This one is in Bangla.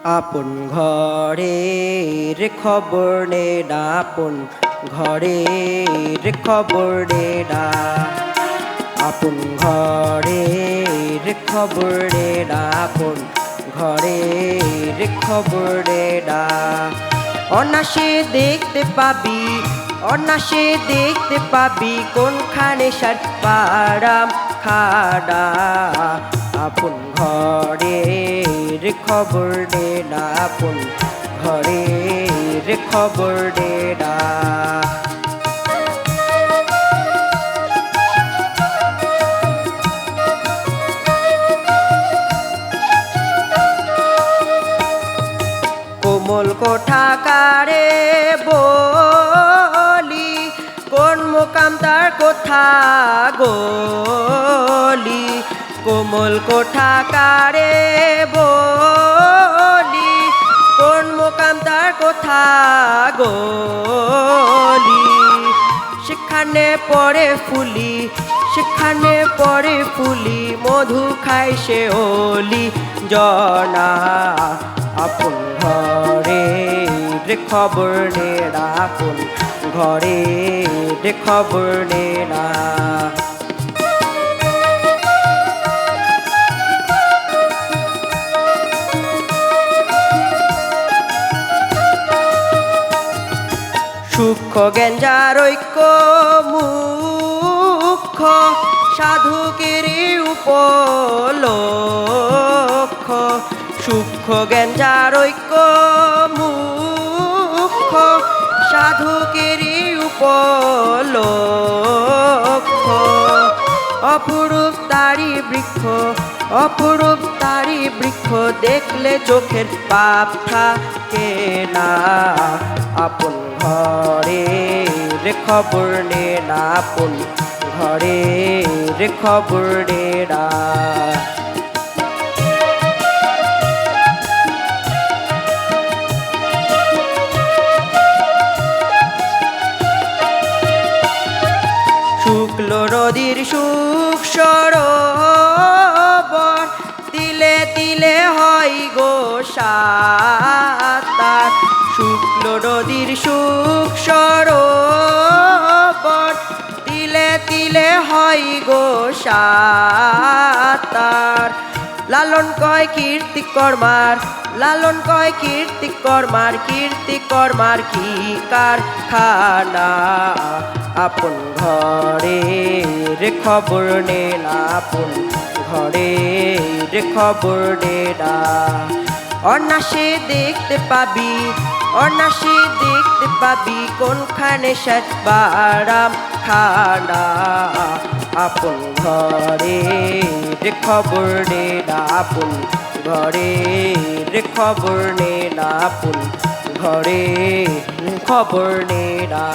আপন ঘরের খবর নে না, আপন ঘরের খবর নে না, আপন ঘরের খবর নে না, আপন ঘরের খবর নে না। অনাসে দেখতে পাবি, অনাসে দেখতে পাবি কোনখানে সার পারাম খানা। আপন ঘরের খবর নে না, আপন ঘরের খবর নে না। কোমল কোঠা কারে বলি, কোন মোকাম তার কোথা গলি। কোমল কোঠা কারে বলি, কোন মোকাম তার কোথা গলি। সেখানে পরে ফুলি, সেখানে পরে ফুলি, মধু খায় সে ওলি জনা। আপন ঘরের খবর নে না, আপন ঘরের খবর নে না। সূক্ষ্ম জ্ঞান যার ঐক্য মুখ্য, সাধকের উপলক্ষ। সূক্ষ্ম জ্ঞান যার ঐক্য মুখ্য, সাধকের উপলক্ষ। অপরূপ তারি বৃক্ষ, অপরূপ তারি বৃক্ষ, দেখলে চোখের পাপ থাকে না। আপন ঘরের খবর নে না, আপন ঘরের খবর নে না। শুক্ল নদীর সুখ সরোবর, তিলে তিলে হয় গো সাতার। শুক্ল নদীর সুখ সরোবর, তিলে তিলে হয় গো সাতার। লালন কয় কীর্তি কর্মার, লালন কয় কীর্তি কর্মার, কীর্তি কর্মার কি কারখানা। আপন ঘরের খবর নে না, আপন ঘরের খবর নে না। অনাসে দেখতে পাবি, অনাসে দেখতে পাবি কোনখানে সাত বারাম খানা। আপন ঘরের খবর নে না, আপন ঘরের খবর নে না, আপন ঘরের খবর নে না।